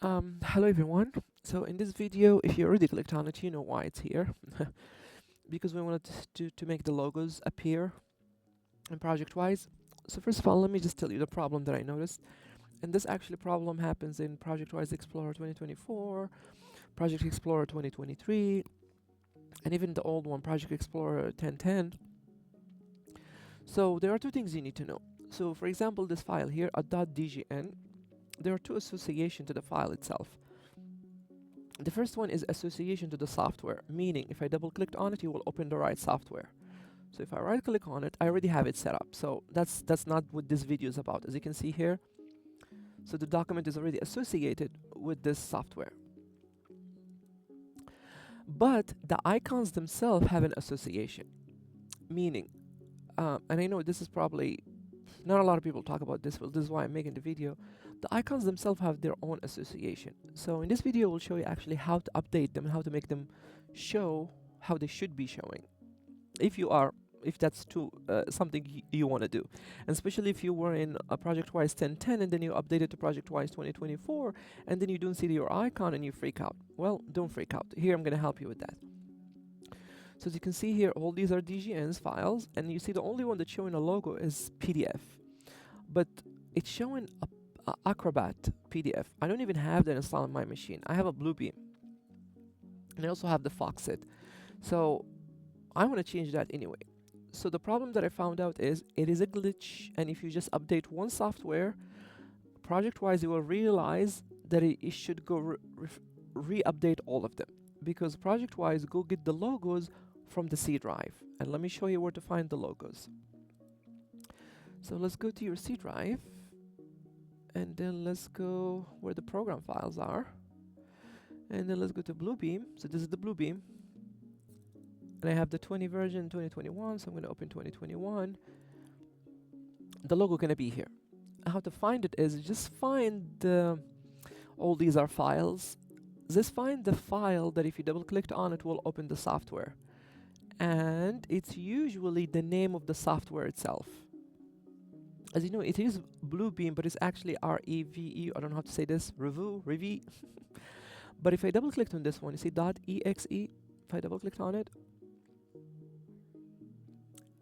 Hello everyone. So in this video, if you already clicked on it, you know why it's here. Because we wanted to make the logos appear in ProjectWise. So first of all, let me just tell you the problem that I noticed. And this actually problem happens in ProjectWise Explorer 2024, Project Explorer 2023, and even the old one, Project Explorer 1010. So there are two things you need to know. So for example, this file here, a .dgn, there are two associations to the file itself. The first one is association to the software, meaning if I double clicked on it, you will open the right software. So if I right click on it, I already have it set up. So that's not what this video is about, as you can see here. So the document is already associated with this software. But the icons themselves have an association, meaning, and I know this is probably not a lot of people talk about this, but this is why I'm making the video. The icons themselves have their own association. So in this video, we'll show you actually how to update them, how to make them show how they should be showing. If that's something you want to do, and especially if you were in a ProjectWise 1010 and then you updated to ProjectWise 2024, and then you don't see your icon and you freak out. Well, don't freak out. Here I'm going to help you with that. So as you can see here, all these are DGNs files, and you see the only one that's showing a logo is PDF, but it's showing a Acrobat PDF. I don't even have that installed on my machine. I have a Bluebeam, and I also have the Foxit. So I want to change that anyway. So the problem that I found out is it is a glitch, and if you just update one software, ProjectWise, you will realize that it should go re-update all of them, because ProjectWise go get the logos from the C drive. And let me show you where to find the logos. So let's go to your C drive, and then let's go where the program files are, and then let's go to Bluebeam. So this is the Bluebeam, and I have the 20 version 2021, so I'm going to open 2021. The logo going to be here. How to find it is just find all these are files. Just find the file that if you double clicked on it will open the software, and it's usually the name of the software itself. As you know, it is Bluebeam, but it's actually R-E-V-E. I don't know how to say this. Revu. But if I double clicked on this one, you see .exe. If I double clicked on it,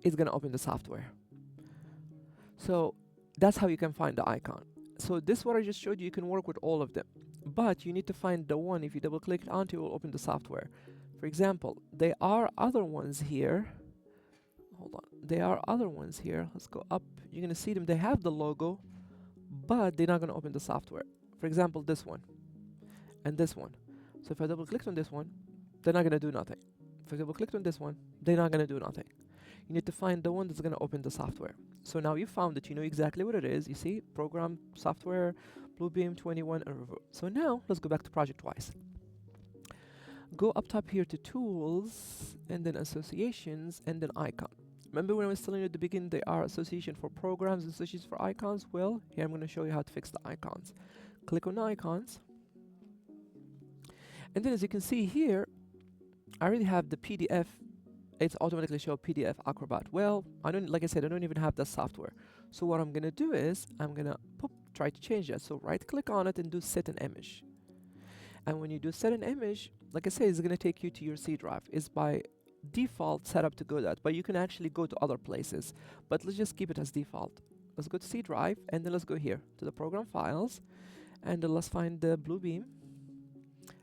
it's gonna open the software. So that's how you can find the icon. So this what I just showed you, you can work with all of them, but you need to find the one if you double click onto it will open the software. For example, there are other ones here. Hold on, there are other ones here. Let's go up. You're gonna see them. They have the logo, but they're not gonna open the software. For example, this one and this one. So if I double click on this one, they're not gonna do nothing. If I double click on this one, they're not gonna do nothing. You need to find the one that's gonna open the software. So now you found it, you know exactly what it is. You see, program, software, Bluebeam 21, and Revo. So now let's go back to ProjectWise. Go up top here to tools, and then associations, and then icon. Remember when I was telling you at the beginning there are association for programs and associations for icons? Well, here I'm going to show you how to fix the icons. Click on icons, and then as you can see here, I already have the PDF. It's automatically show PDF Acrobat. Well, like I said, I don't even have the software. So what I'm going to do is I'm going to try to change that. So right click on it and do set an image. And when you do set an image, like I said, it's going to take you to your C drive. It's by default set up to go that, but you can actually go to other places. But let's just keep it as default. Let's go to C drive, and then let's go here to the program files, and then let's find the Bluebeam,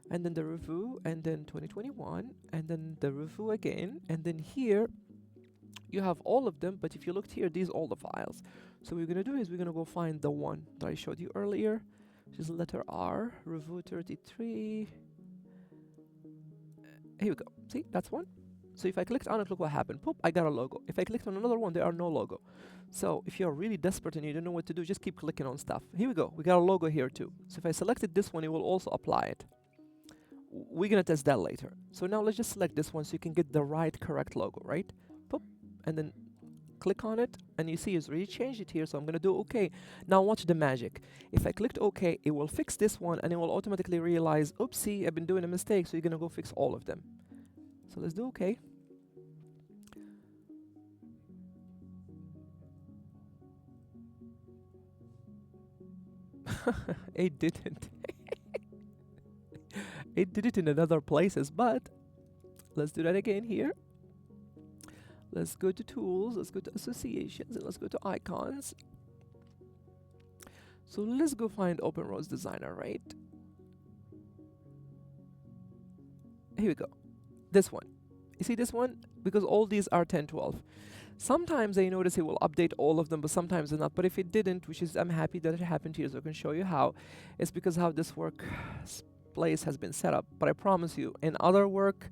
and then the Revu, and then 2021, and then the Revu again, and then here you have all of them. But if you looked here, these are all the files. So what we're going to do is we're going to go find the one that I showed you earlier, which is letter R, Revu 33. Here we go. See, that's one. So if I clicked on it, look what happened. Poop, I got a logo. If I clicked on another one, there are no logo. So if you're really desperate and you don't know what to do, just keep clicking on stuff. Here we go. We got a logo here too. So if I selected this one, it will also apply it. We're going to test that later. So now let's just select this one so you can get the right, correct logo, right? Poop, and then click on it, and you see it's already changed it here. So I'm going to do OK. Now watch the magic. If I clicked OK, it will fix this one, and it will automatically realize, oopsie, I've been doing a mistake. So you're going to go fix all of them. So let's do OK. It didn't. It did it in another places, but let's do that again here. Let's go to tools, let's go to associations, and let's go to icons. So let's go find Open Roads Designer, right? Here we go. This one. You see this one? Because all these are 10, 12. Sometimes I notice it will update all of them, but sometimes not. But if it didn't, which is I'm happy that it happened here, so I can show you how. It's because how this work place has been set up. But I promise you, in other work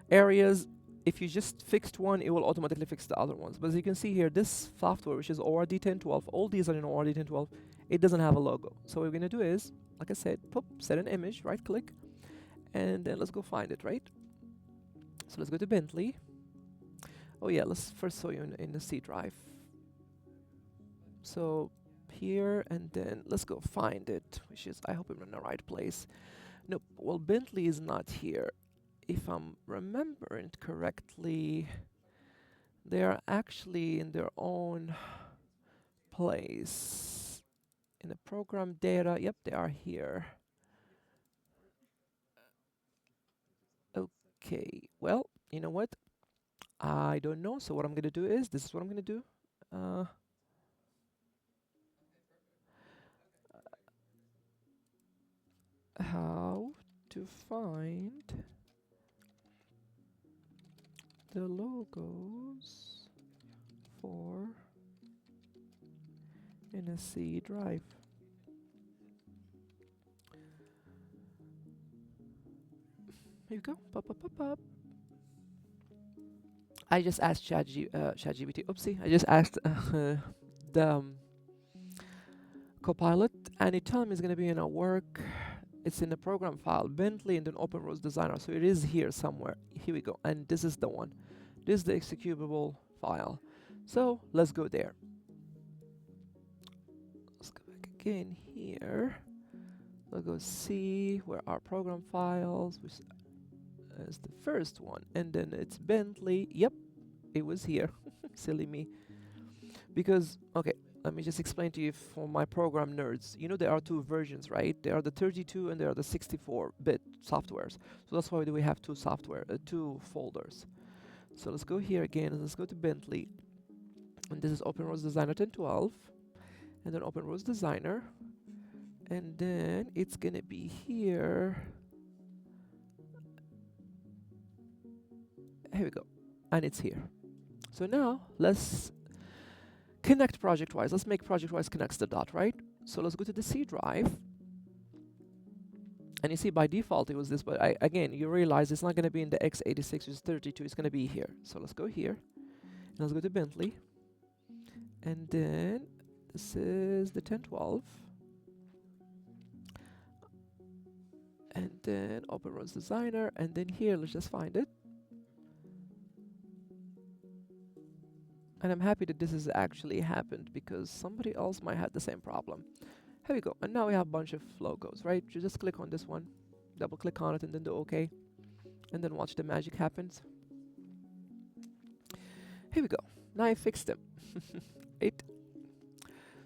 areas, if you just fixed one, it will automatically fix the other ones. But as you can see here, this software, which is ORD 1012, all these are in ORD 1012, it doesn't have a logo. So what we're gonna do is, like I said, set an image, right click, and then let's go find it, right? So let's go to Bentley. Oh yeah, let's first show you in the C drive. So here, and then let's go find it, which is, I hope I'm in the right place. Nope, well, Bentley is not here. If I'm remembering correctly, they are actually in their own place. In the program data, yep, they are here. Okay, well, you know what? I don't know, so what I'm gonna do is, this is what I'm gonna do. How to find the logos for in a C drive. Here we go. Pop, pop, pop, pop. I just asked ChatGPT. Oopsie. I just asked the Copilot, and it told me it's going to be in a work. It's in the program file, Bentley, and then Open Roads Designer. So it is here somewhere. Here we go. And this is the one. This is the executable file. So let's go there. Let's go back again here. We'll go see where our program files, which is the first one. And then it's Bentley. Yep, it was here. Silly me. Because, okay, let me just explain to you for my program nerds. You know there are two versions, right? There are the 32 and there are the 64-bit softwares. So that's why we have two folders. So let's go here again and let's go to Bentley. And this is Open Roads Designer 1012. And then Open Roads Designer. And then it's gonna be here. Here we go. And it's here. So now let's connect ProjectWise. Let's make ProjectWise connects the dot, right? So let's go to the C drive. And you see by default it was this, but again, you realize it's not going to be in the x86, which is 32, it's going to be here. So let's go here. And let's go to Bentley. And then this is the 1012. And then Open Roads Designer. And then here, let's just find it. And I'm happy that this has actually happened because somebody else might have the same problem. Here we go. And now we have a bunch of logos, right? You just click on this one, double click on it, and then do OK. And then watch the magic happens. Here we go. Now I fixed them.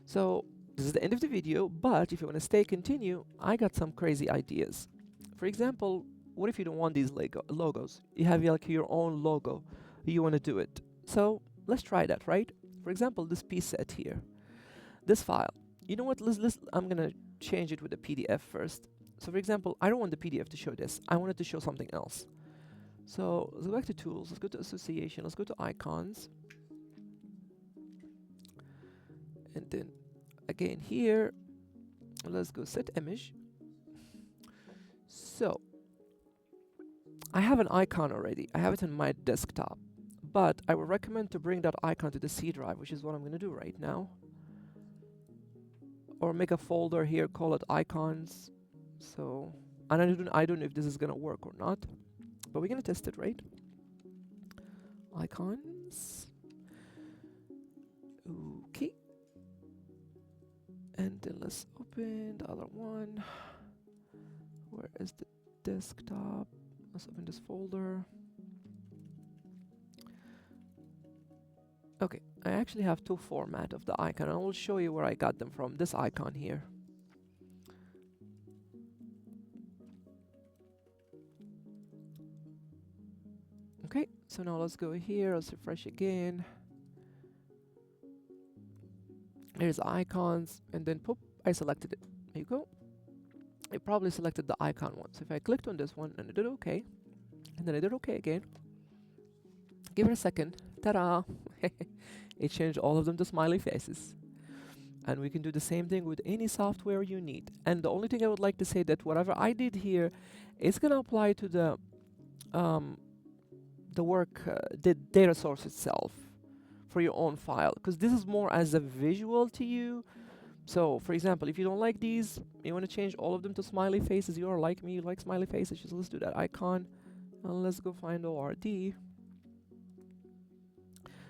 So this is the end of the video, but if you want to stay continue, I got some crazy ideas. For example, what if you don't want these logos? You have like your own logo. You want to do it. So let's try that, right? For example, this piece set here, this file. You know what? I'm gonna change it with a PDF first. So for example, I don't want the PDF to show this. I want it to show something else. So let's go back to tools. Let's go to association. Let's go to icons. And then again here, let's go set image. So I have an icon already. I have it in my desktop. But I would recommend to bring that icon to the C drive, which is what I'm going to do right now. Or make a folder here, call it icons. So, and I don't know if this is going to work or not. But we're going to test it, right? Icons. Okay. And then let's open the other one. Where is the desktop? Let's open this folder. Okay, I actually have two formats of the icon. I will show you where I got them from. This icon here. So now let's go here, let's refresh again. Here's the icons, and then poop, I selected it. There you go. It probably selected the icon one. So if I clicked on this one and I did OK, and then I did OK again, give it a second. Ta-da! It changed all of them to smiley faces. And we can do the same thing with any software you need. And the only thing I would like to say that whatever I did here is going to apply to the the data source itself for your own file, because this is more as a visual to you. So for example, if you don't like these, you want to change all of them to smiley faces, you are like me, you like smiley faces, just let's do that icon and let's go find ORD.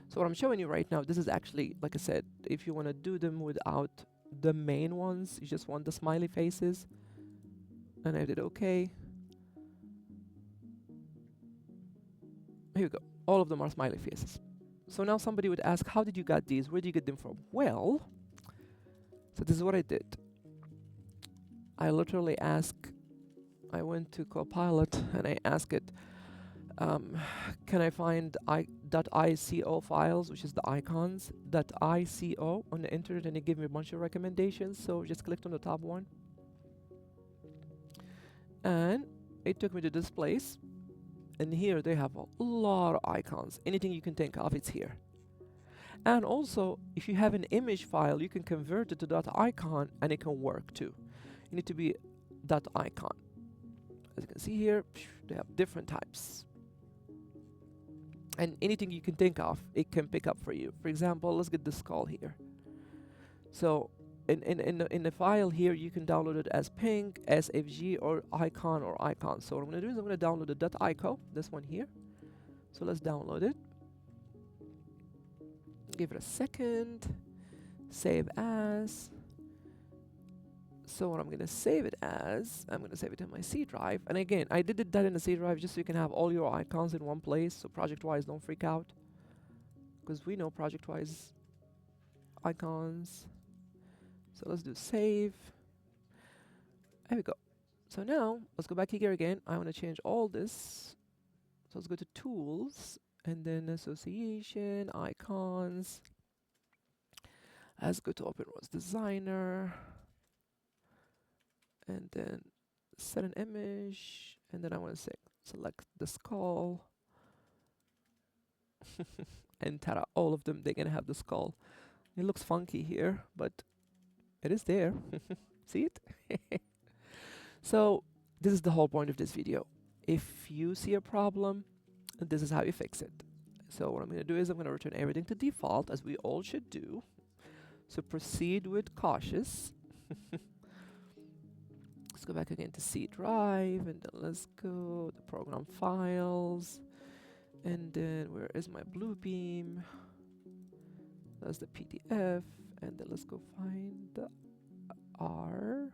So what I'm showing you right now, this is actually, like I said, if you want to do them without the main ones, you just want the smiley faces, and I did OK. Here we go. All of them are smiley faces. So now somebody would ask, how did you get these? Where did you get them from? Well, so this is what I did. I literally I went to Copilot and I asked it, can I find .ico files, which is the icons, .ico on the internet, and it gave me a bunch of recommendations. So just clicked on the top one. And it took me to this place. And here they have a lot of icons. Anything you can think of, it's here. And also, if you have an image file, you can convert it to .icon and it can work too. You need to be .icon. As you can see here, they have different types. And anything you can think of, it can pick up for you. For example, let's get the skull here. So in the file here, you can download it as ping, SFG, or icon or icon. So what I'm going to do is I'm going to download the .ico, this one here. So let's download it. Give it a second. Save as. So what I'm going to save it as, I'm going to save it in my C drive. And again, I did that in the C drive just so you can have all your icons in one place. So ProjectWise, don't freak out, because we know ProjectWise icons. So let's do save. There we go. So now let's go back here again. I want to change all this. So let's go to tools and then association, icons. Let's go to OpenRose Designer and then set an image. And then I want to select the skull. And ta-da, all of them, they're going to have the skull. It looks funky here, but it is there. See it? So this is the whole point of this video. If you see a problem, this is how you fix it. So what I'm going to do is I'm going to return everything to default, as we all should do. So proceed with cautious. Let's go back again to C drive, and then let's go to program files. And then where is my Bluebeam? That's the PDF. And then let's go find the R.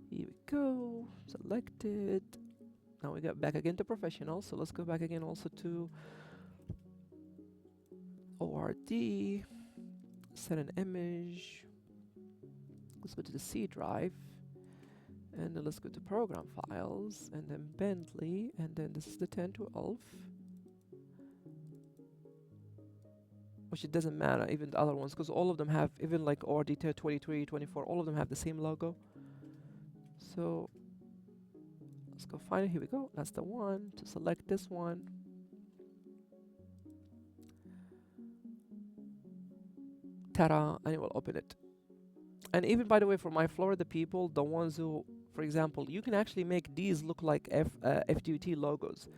Here we go. Selected. Now we got back again to professional. So let's go back again also to ORD. Set an image. Let's go to the C drive. And then let's go to program files. And then Bentley. And then this is the 1012. Which it doesn't matter, even the other ones, because all of them have, even like ORD 23, 24, all of them have the same logo. So let's go find it. Here we go. That's the one. To select this one. Ta-da! And it will open it. And even, by the way, for my Florida people, the ones who, for example, you can actually make these look like FDUT logos.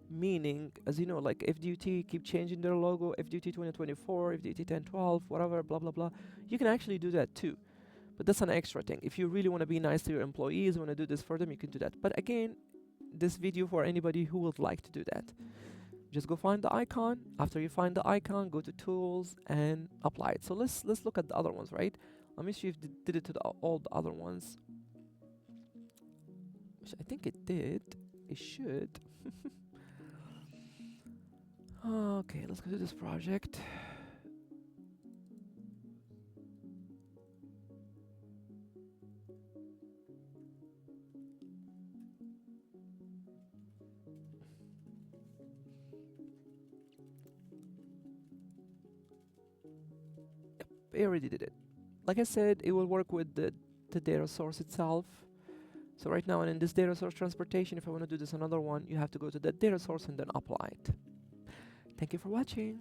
Meaning, as you know, like FDUT keep changing their logo, FDUT 2024, FDUT 1012, whatever, blah, blah, blah. You can actually do that too. But that's an extra thing. If you really want to be nice to your employees, want to do this for them, you can do that. But again, this video for anybody who would like to do that. Just go find the icon. After you find the icon, go to tools and apply it. So let's look at the other ones, right? Let me see if it did it to all the other ones. Which I think it did. It should. Okay, let's go to this project. I already did it. Like I said, it will work with the data source itself. So right now, and in this data source transportation, if I want to do this another one, you have to go to that data source and then apply it. Thank you for watching.